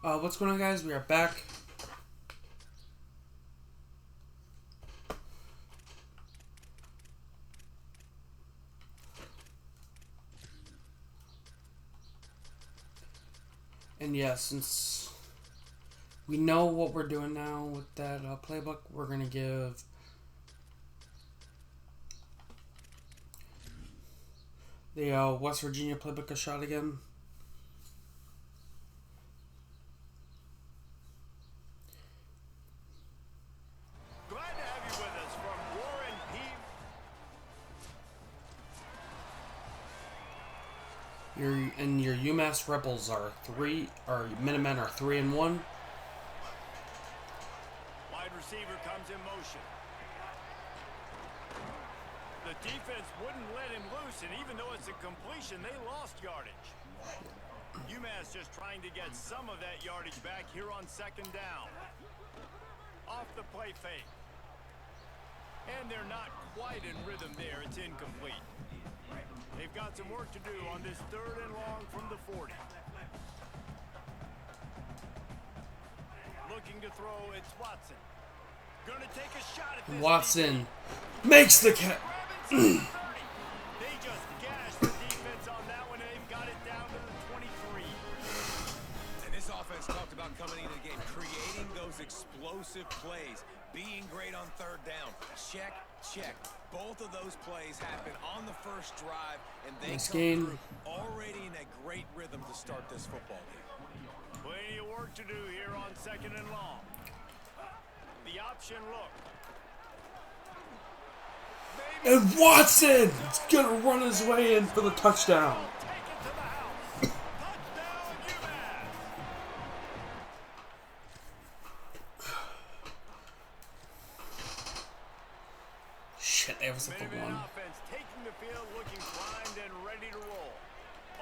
What's going on, guys? We are back. And yeah, since we know what we're doing now with that playbook, we're going to give the West Virginia playbook a shot again. Glad to have you with us from Warren P. Your UMass Rebels are Minutemen are 3-1. Wide receiver comes in motion. The defense wouldn't let him loose, and even though it's a completion, they lost yardage. UMass just trying to get some of that yardage back here on second down. Off the play fake. And they're not quite in rhythm there. It's incomplete. They've got some work to do on this 3rd and long from the 40. Looking to throw, it's Watson. Gonna take a shot at this. Watson makes the catch. They just gashed the defense on that one, and they've got it down to the 23. And this offense talked about coming into the game, creating those explosive plays, being great on 3rd down. Check, check. Both of those plays happen on the first drive, and they come through already in a great rhythm to start this football game. Plenty of work to do here on 2nd and long. The option look. And Watson is going to run his way in for the touchdown. Take it to the house. Touchdown, UMass. Shit, that was at the Minutemen 1. offense taking the field, looking primed and ready to roll.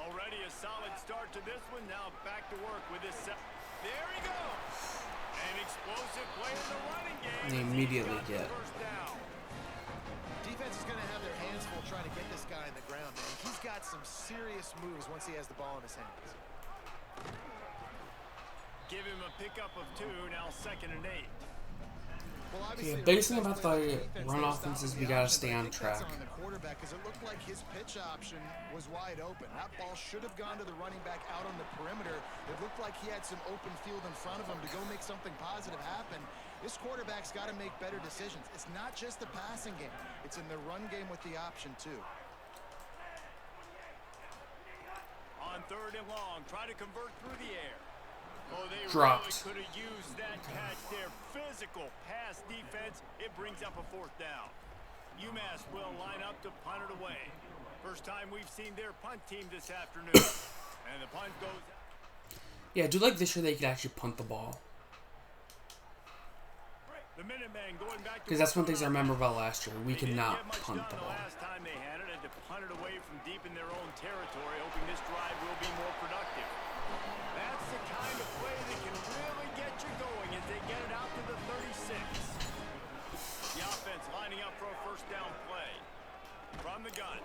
Already a solid start to this one. Now back to work with this set. There he goes. An explosive play in the running game. They immediately get. First down. Defense is going to have their hands full trying to get this guy in the ground, man. He's got some serious moves once he has the ball in his hands. Give him a pickup of 2, now 2nd and 8. Well, Yeah, obviously, biggest thing about the run offense is we got to stay on track. On the quarterback, because it looked like his pitch option was wide open. That ball should have gone to the running back out on the perimeter. It looked like he had some open field in front of him to go make something positive happen. This quarterback's got to make better decisions. It's not just the passing game. It's in the run game with the option, too. On 3rd and long, try to convert through the air. Oh, they Dropped. really could have used that catch there. Physical pass defense. It brings up a 4th down. UMass will line up to punt it away. First time we've seen their punt team this afternoon. And the punt goes. Yeah, I do like this year they could actually punt the ball. The Minutemen going back to, Because that's one of the things I remember about last year. We They could didn't not get much punt done the ball. last time they had it, and to punt it away from deep in their own territory, hoping this drive will be more productive. That's the kind of play that can really get you going as they get it out to the 36. The offense lining up for a 1st down play. From the gun.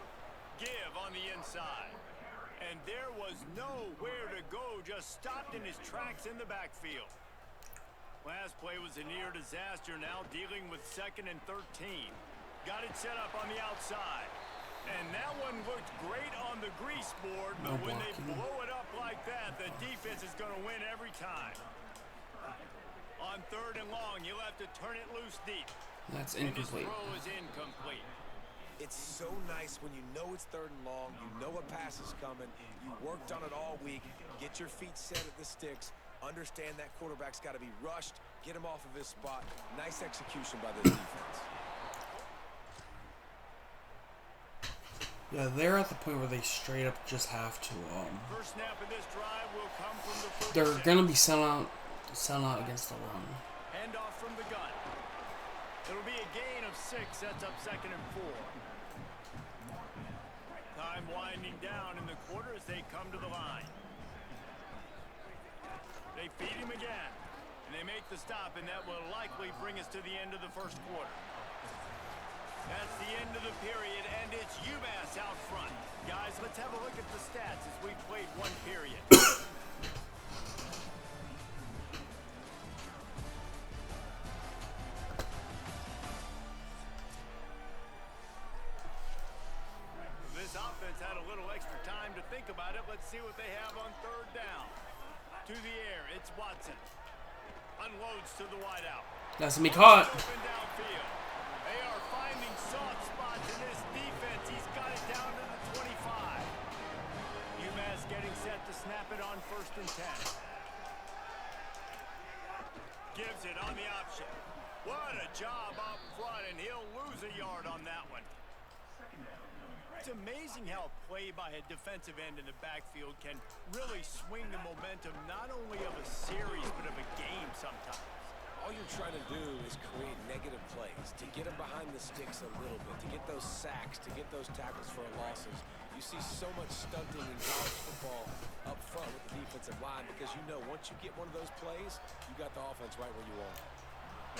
Give on the inside. And there was nowhere to go, just stopped in his tracks in the backfield. Last play was a near disaster, now dealing with 2nd and 13. Got it set up on the outside. And that one looked great on the grease board, but when they blow it up like that, the defense is going to win every time. On 3rd and long, you'll have to turn it loose deep. That's And his incomplete. throw is incomplete. It's so nice when you know it's 3rd and long, you know a pass is coming, you worked on it all week, get your feet set at the sticks, understand that quarterback's got to be rushed, get him off of his spot. Nice execution by this defense. Yeah, they're at the point where they straight up just have to. First snap of this drive will come from the 46. They're gonna be selling out against the run. Handoff from the gun. It'll be a gain of 6, sets up 2nd and 4. Time winding down in the quarter as they come to the line. They feed him again, and they make the stop, and that will likely bring us to the end of the 1st quarter. That's the end of the period, and it's UMass out front. Guys, let's have a look at the stats as we've played 1 period. defense had a little extra time to think about it. Let's see what they have on third down. To the air, it's Watson. Unloads to the wideout. That's gonna be caught. Open downfield. They are finding soft spots in this defense. He's got it down to the 25. UMass getting set to snap it on 1st and 10. Gives it on the option. What a job up front, and he'll lose a yard on that one. It's amazing how play by a defensive end in the backfield can really swing the momentum not only of a series but of a game sometimes. All you're trying to do is create negative plays, to get them behind the sticks a little bit, to get those sacks, to get those tackles for losses. You see so much stunting in college football up front with the defensive line because you know once you get one of those plays, you got the offense right where you want it.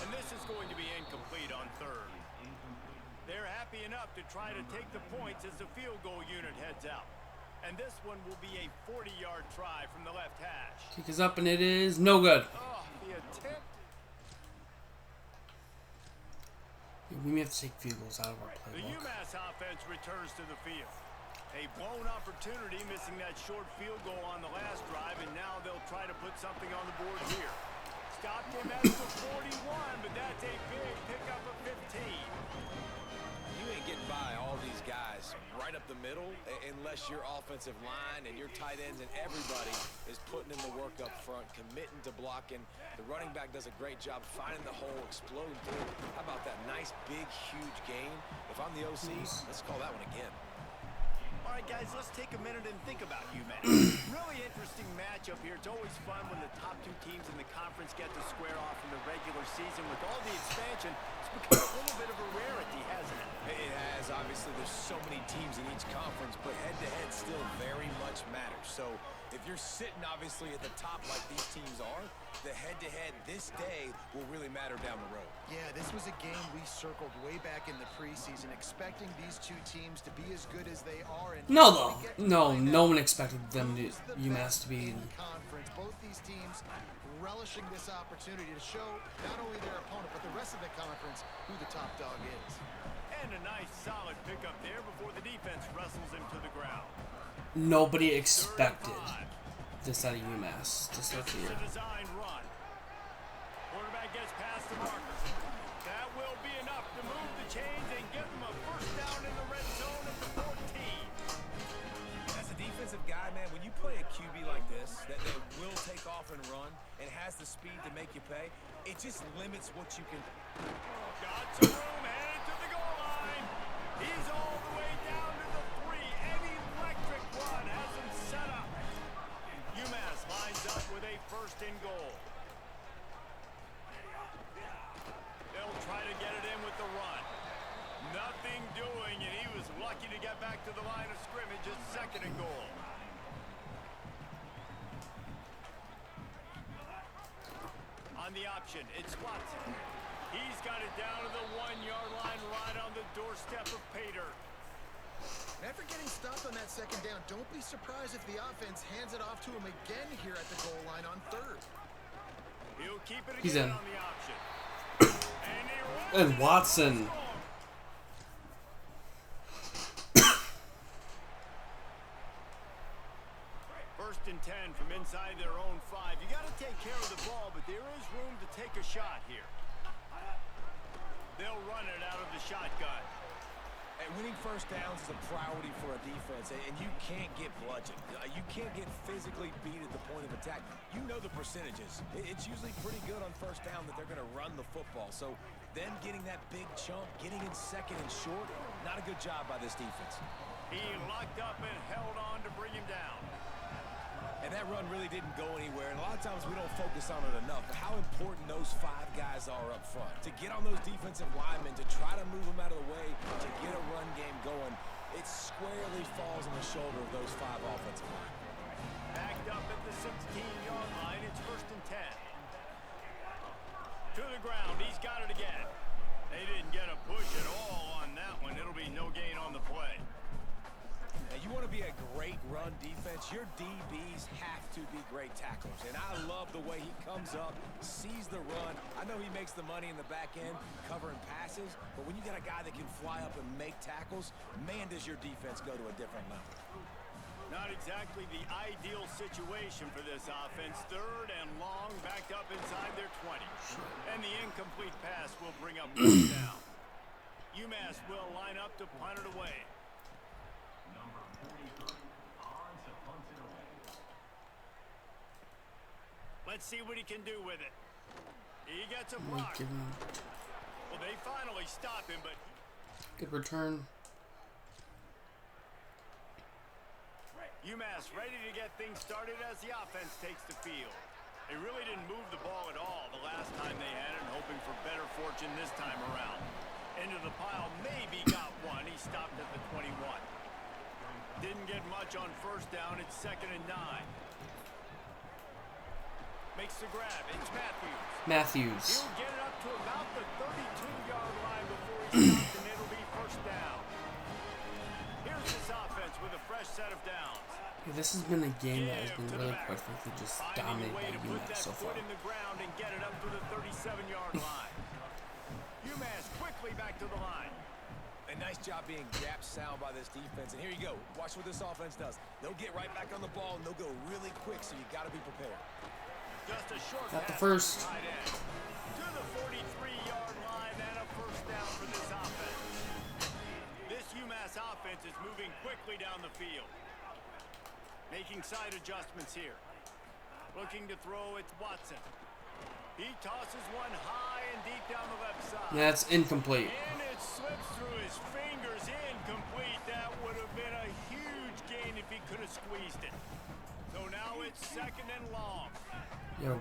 And this is going to be incomplete on third. They're happy enough to try to take the points as the field goal unit heads out. And this one will be a 40-yard try from the left hash. Kick is up and it is no good. Oh, the attempt. We may have to take field goals out of our The playbook. UMass offense returns to the field. A blown opportunity, missing that short field goal on the last drive, and now they'll try to put something on the board here. Stopped him at the 41, but that's a big pickup of 15. You ain't getting by all these guys right up the middle unless your offensive line and your tight ends and everybody is putting in the work up front, committing to blocking. The running back does a great job finding the hole, exploding through. How about that nice, big, huge gain? If I'm the OC, let's call that one again. All right, guys, let's take a minute and think about UMass. Really interesting matchup here. It's always fun when the top two teams in the conference get to square off in the regular season. With all the expansion, it's become a little bit of a rarity, hasn't it? It has. Obviously, there's so many teams in each conference, but head-to-head still very much matters. So if you're sitting, obviously, at the top like these teams are, the head-to-head this day will really matter down the road. Yeah, this was a game we circled way back in the preseason, expecting these two teams to be as good as they are. And No, no one expected them to UMass to be. Conference. Both these teams relishing this opportunity to show not only their opponent but the rest of the conference who the top dog is. And a nice solid pickup there before the defense wrestles him to the ground. Nobody expected this out of UMass to start the year. It's a design run. Quarterback gets past the marker. That will be enough to move the chains and give them a first down in the red zone at the 14. As a defensive guy, man, when you play a QB like this, that will take off and run and has the speed to make you pay, it just limits what you can. Got some room, headed to the goal line. He's all the way down to the 3. An electric run has him set up. UMass lines up with a first and goal. They'll try to get it in with the run. Nothing doing, and he was lucky to get back to the line of scrimmage at 2nd and goal. On the option, it's Watson. He's got it down to the 1-yard line right on the doorstep of Pater. After getting stopped on that second down, don't be surprised if the offense hands it off to him again here at the goal line on third. He'll keep it He's again in. on the option. And Watson. First and 10 from inside their own 5. You got to take care of the ball, but there is room to take a shot here. They'll run it out of the shotgun. And winning first downs is a priority for a defense, and you can't get bludgeoned. You can't get physically beat at the point of attack. You know the percentages. It's usually pretty good on first down that they're going to run the football. So then getting that big chunk, getting in second and short, not a good job by this defense. He locked up and held on to bring him down. And that run really didn't go anywhere, and a lot of times we don't focus on it enough, but how important those 5 guys are up front. To get on those defensive linemen, to try to move them out of the way, to get a run game going, it squarely falls on the shoulder of those 5 offensive linemen. Backed up at the 16-yard line, it's first and 10. To the ground, he's got it again. They didn't get a push at all on that one. It'll be no gain on the play. Now, you want to be a great run defense, your DBs have to be great tacklers. And I love the the way he comes up, sees the run. I know he makes the money in the back end, covering passes, but when you got a guy that can fly up and make tackles, man, does your defense go to a different level. Not exactly the ideal situation for this offense. 3rd and long, backed up inside their 20. And the incomplete pass will bring up 1st down. UMass will line up to punt it away. Let's see what he can do with it. He gets a block. Well, they finally stop him, but... Good return. UMass ready to get things started as the offense takes the field. They really didn't move the ball at all the last time they had it, hoping for better fortune this time around. Into the pile, maybe got one. He stopped at the 21. Didn't get much on 1st down. It's 2nd and 9. Makes the grab. It's Matthews. He'll get it up to about the 32-yard line before he stops, and it'll be 1st down. Here's this offense with a fresh set of downs. Yeah, this has been a game that has been really perfectly just dominated by UMass so far. In the ground and get it up to the 37-yard line. UMass quickly back to the line. A nice job being gap sound by this defense. And here you go. Watch what this offense does. They'll get right back on the ball, and they'll go really quick, so you got to be prepared. Just a short Got the pass first. to the 43-yard line and a 1st down for this offense. This UMass offense is moving quickly down the field. Making side adjustments here. Looking to throw, it's Watson. He tosses one high and deep down the left side. That's incomplete. And it slips through his fingers. Incomplete. That would have been a huge gain if he could have squeezed it. So now it's 2nd and long. Yo.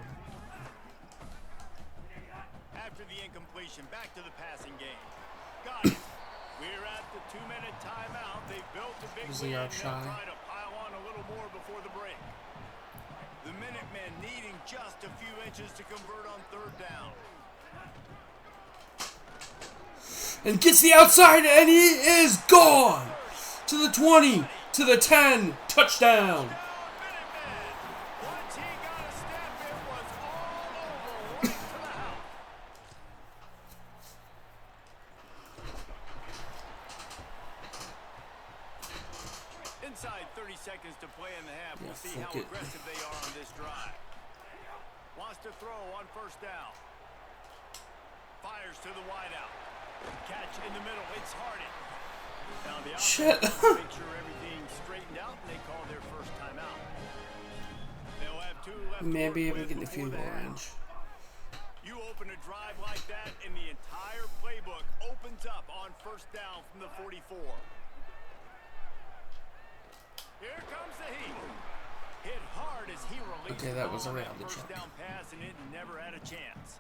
After the incompletion, back to the passing game. Got it. We're at the 2-minute timeout. They built a big lead and they'll try to pile on a little more before the break. The Minutemen needing just a few inches to convert on 3rd down. And gets the outside, and he is gone! To the 20, to the 10, touchdown! Once he got a step, it was all over, right to the house. Inside 30 seconds to play in the half. We'll see how aggressive they are on this drive. Wants to throw on 1st down. Fires to the wideout. Catch in the middle. It's Harden. Now the Shit. make sure everything's straightened out, and they call their 1st timeout. They'll have 2 left. Maybe we get the field goal range. You open a drive like that, and the entire playbook opens up on 1st down from the 44. Here comes the heat. Hit hard as he released. Okay, that was a that reality check. 1st down pass, and it never had a chance.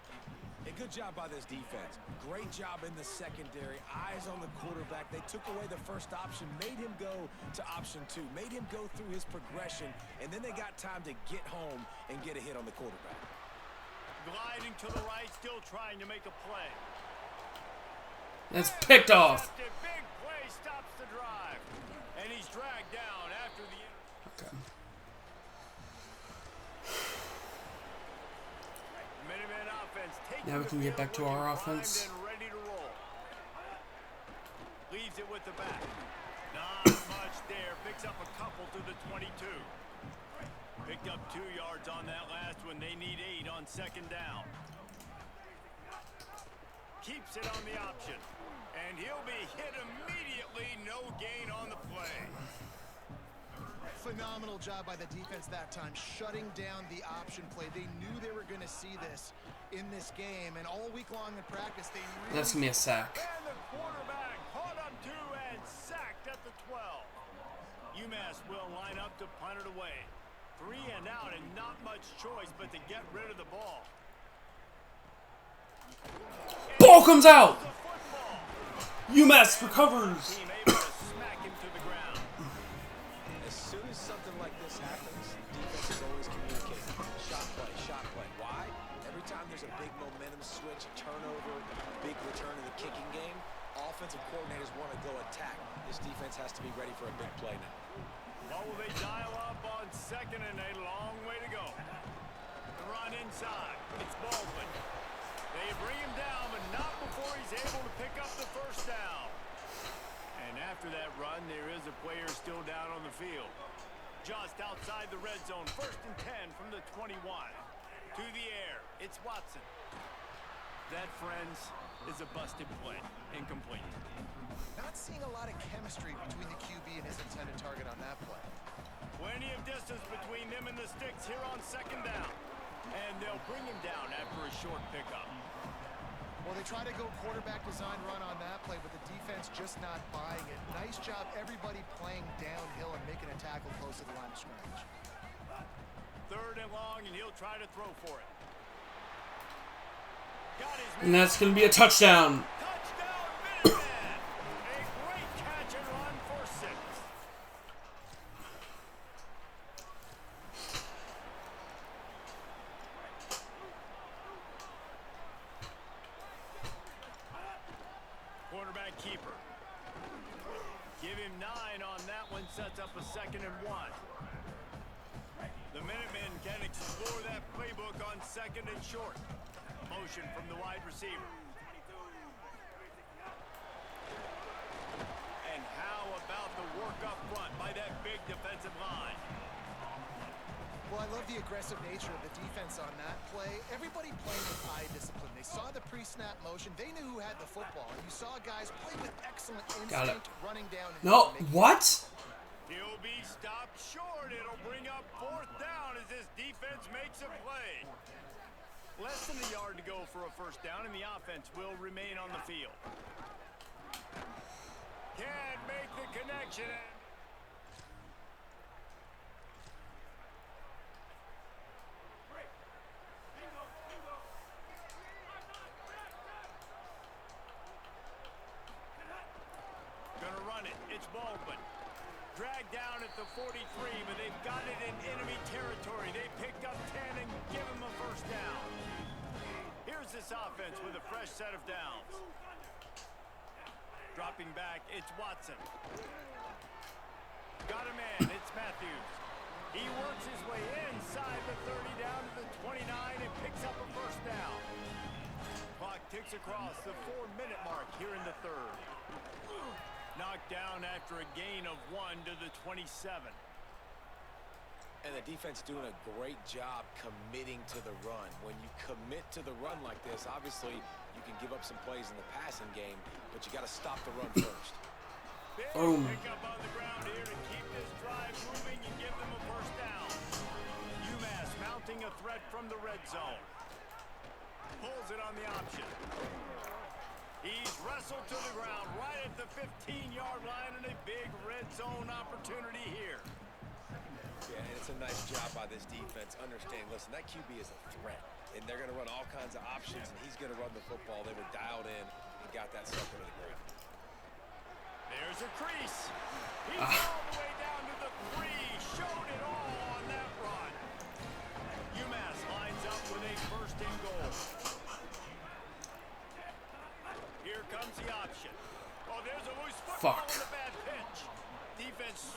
A good job by this defense. Great job in the secondary. Eyes on the quarterback. They took away the 1st option, made him go to option 2, made him go through his progression, and then they got time to get home and get a hit on the quarterback. Gliding to the right, still trying to make a play. That's picked off. Big play stops the drive, and he's dragged down after the... Okay. Minutemen offense taking Now we can get back to our offense. ready to roll. Leaves it with the back. Not much there. Picks up a couple to the 22. Picked up 2 yards on that last one. They need 8 on 2nd down. Keeps it on the option. And he'll be hit immediately. No gain on the play. Phenomenal job by the defense that time, shutting down the option play. They knew they were going to see this in this game, and all week long in practice, they really... That's going to be a sack. And the quarterback caught up to and sacked at the 12. UMass will line up to punt it away. 3 and out, and not much choice but to get rid of the ball. Ball comes out! UMass recovers! Team able to smack him to the ground. As soon as something like this happens, defense is always communicating. Shot play, shot play. Why? Every time there's a big momentum switch, a turnover, a big return in the kicking game, offensive coordinators want to go attack. This defense has to be ready for a big play now. What will they dial up on 2nd and a long way to go? The run inside. It's Baldwin. They bring him down, but not before he's able to pick up the first down. And after that run, there is a player still down on the field. Just outside the red zone, 1st and 10 from the 21. To the air, it's Watson. That, friends, is a busted play. Incomplete. Not seeing a lot of chemistry between the QB and his intended target on that play. Plenty of distance between them and the sticks here on 2nd down. And they'll bring him down after a short pickup. Well, they try to go quarterback design run on that play, but the defense just not buying it. Nice job, everybody playing downhill and making a tackle close to the line of scrimmage. 3rd and long, and he'll try to throw for it. And that's going to be a touchdown. Touchdown, Minuteman! A great catch and run for 6. Quarterback keeper. Give him 9 on that one, sets up a 2nd and 1. The Minutemen can explore that playbook on 2nd and short. Motion from the wide receiver. And how about the work up front by that big defensive line? Well, I love the aggressive nature of the defense on that play. Everybody playing with eye discipline. They saw the pre-snap motion. They knew who had the football. And you saw guys play with excellent instinct running down. No, what? He'll be stopped short. It'll bring up 4th down as this defense makes a play. Less than a yard to go for a 1st down, and the offense will remain on the field. Can't make the connection. Gonna run it. It's Baldwin. Dragged down at the 43, but they've got it in enemy territory. They picked up 10 and give him a 1st down. Here's this offense with a fresh set of downs. Dropping back, it's Watson. Got a man, it's Matthews. He works his way inside the 30 down to the 29 and picks up a 1st down. Clock ticks across the 4-minute mark here in the 3rd. Knocked down after a gain of 1 to the 27. And the defense doing a great job committing to the run. When you commit to the run like this, obviously you can give up some plays in the passing game, but you got to stop the run first. Boom. Pick up on the ground here to keep this drive moving and give them a 1st down. UMass mounting a threat from the red zone. Pulls it on the option. He's wrestled to the ground right at the 15-yard line and a big red zone opportunity here. Yeah, and it's a nice job by this defense. Understand, listen, that QB is a threat, and they're going to run all kinds of options, and he's going to run the football. They were dialed in and got that sucker to the ground. There's a crease. He's all the way down to the 3. Showed it all on that run. UMass lines up with a 1st and goal. Here comes the option. Oh, there's a loose football and a bad pitch. Defense.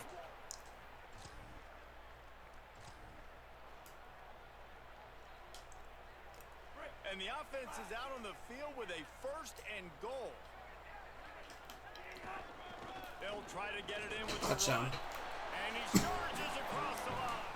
And the offense is out on the field with a 1st and goal. They'll try to get it in with the run. And he surges across the line.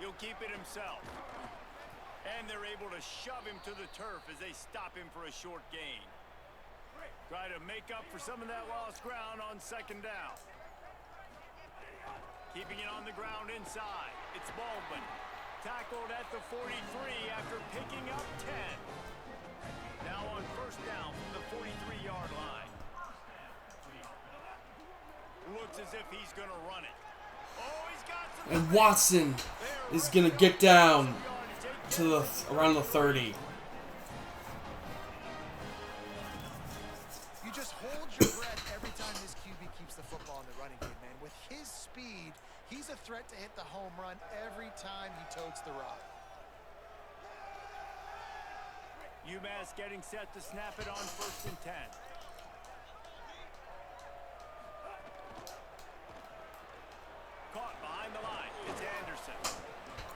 He'll keep it himself. And they're able to shove him to the turf as they stop him for a short gain. Try to make up for some of that lost ground on 2nd down. Keeping it on the ground inside. It's Baldwin. Tackled at the 43 after picking up 10. Now on 1st down from the 43-yard line. Looks as if he's going to run it. Oh, he's got some... And Watson is going to get down to the around the 30. You just hold your breath every time this QB keeps the football in the running game, man. With his speed, he's a threat to hit the home run every time he totes the rock. UMass getting set to snap it on 1st and 10. Caught behind the line. It's Anderson.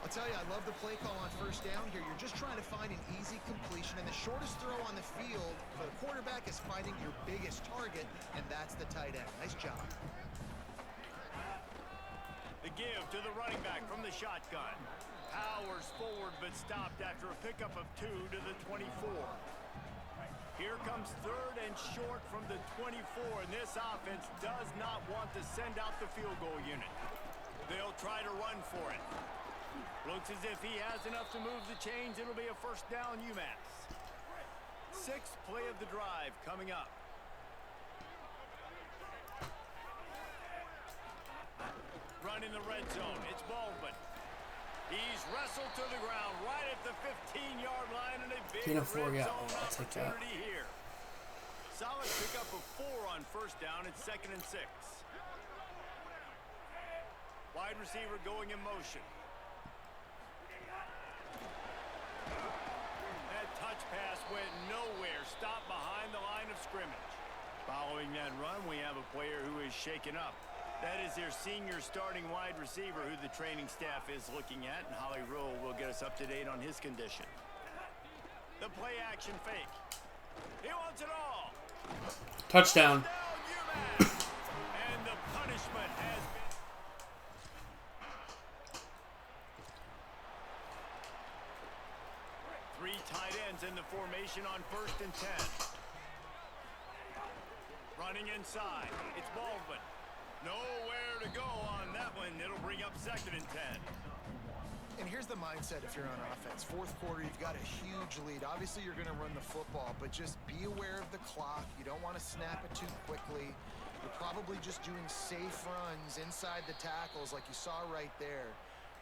I'll tell you, I love the play call on 1st down here. You're just trying to find an easy completion, and the shortest throw on the field for the quarterback is finding your biggest target, and that's the tight end. Nice job. The give to the running back from the shotgun. Powers forward, but stopped after a pickup of 2 to the 24. Here comes 3rd and short from the 24, and this offense does not want to send out the field goal unit. They'll try to run for it. Looks as if he has enough to move the chains. It'll be a 1st down UMass. 6th play of the drive coming up. Run in the red zone. It's Baldwin. He's wrestled to the ground right at the 15-yard line, and a big red zone opportunity here. Solid pickup of 4 on 1st down. It's 2nd and 6. Wide receiver going in motion. That touch pass went nowhere. Stopped behind the line of scrimmage. Following that run, we have a player who is shaken up. That is their senior starting wide receiver who the training staff is looking at, and Holly Rowe will get us up to date on his condition. The play action fake. He wants it all. Touchdown. And the punishment has been... 3 tight ends in the formation on 1st and 10. Running inside. It's Baldwin. Nowhere to go on that one. It'll bring up 2nd and 10. And here's the mindset if you're on offense. 4th quarter, you've got a huge lead. Obviously, you're going to run the football, but just be aware of the clock. You don't want to snap it too quickly. You're probably just doing safe runs inside the tackles like you saw right there.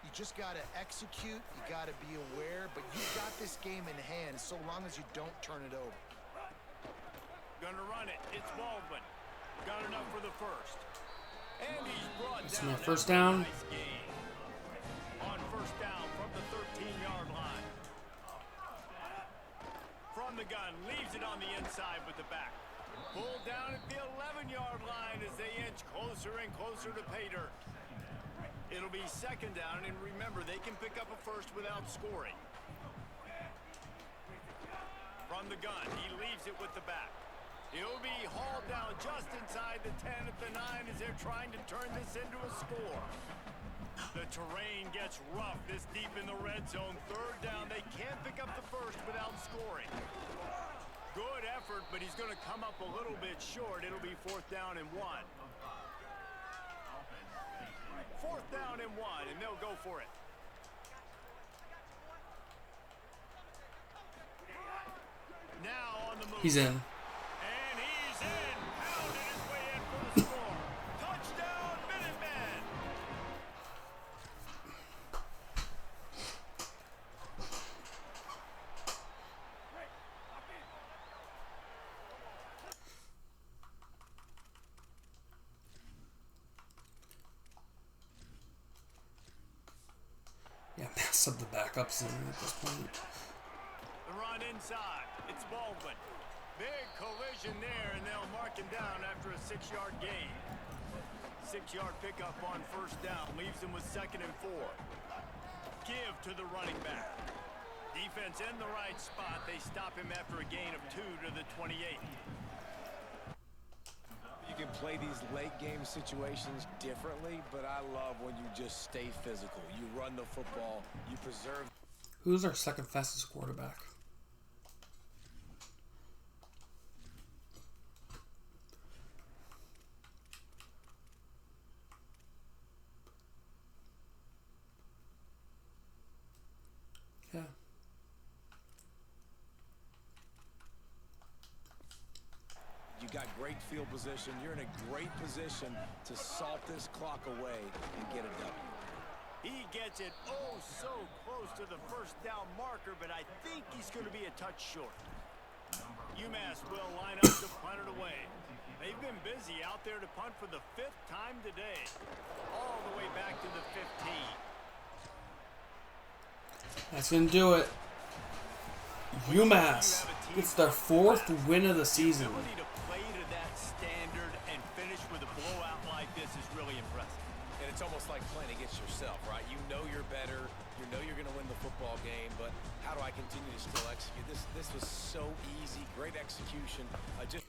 You just got to execute. You got to be aware, but you've got this game in hand so long as you don't turn it over. Gonna run it. It's Baldwin. Got enough for the 1st. And he's brought down. My 1st down. Nice gain. On 1st down from the 13-yard line. From the gun, leaves it on the inside with the back. Pulled down at the 11-yard line as they inch closer and closer to pay dirt. It'll be 2nd down, and remember, they can pick up a 1st without scoring. From the gun, he leaves it with the back. He'll be hauled down just inside the 10 at the 9 as they're trying to turn this into a score. The terrain gets rough this deep in the red zone. 3rd down, they can't pick up the 1st without scoring. Good effort, but he's going to come up a little bit short. It'll be 4th down and 1. 4th down and 1, and they'll go for it. Now on the move. He's in. Pounded his way in for the score. Touchdown, Minutemen! Yeah, mess up the backups at this point. The run inside. It's Baldwin. Big collision there, and they'll mark him down after a 6-yard gain. 6-yard pickup on 1st down leaves him with 2nd and 4. Give to the running back. Defense in the right spot. They stop him after a gain of 2 to the 28. You can play these late game situations differently, but I love when you just stay physical. You run the football, you preserve. Who's our 2nd fastest quarterback? Yeah. You got great field position. You're in a great position to salt this clock away and get a W. He gets it oh so close to the 1st down marker, but I think he's going to be a touch short. UMass will line up to punt it away. They've been busy out there to punt for the 5th time today. All the way back to the 15. That's going to do it. UMass gets their 4th win of the season. Ability to play to that standard and finish with a blowout like this is really impressive. And it's almost like playing against yourself, right? You know you're better. You know you're going to win the football game, but how do I continue to still execute? This was so easy. Great execution. Just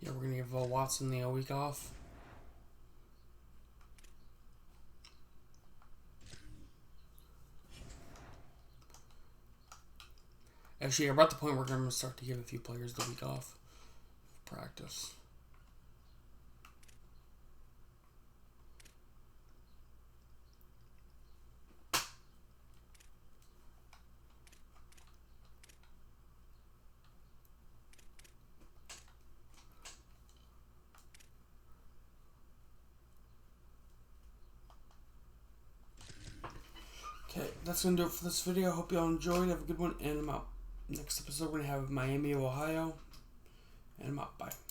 Yeah, we're gonna give Watson a week off. Actually, we're at the point where we're gonna start to give a few players the week off for practice. Okay, that's going to do it for this video. Hope y'all enjoyed. Have a good one, and I'm out. Next episode, we're going to have Miami of Ohio, and I'm out. Bye.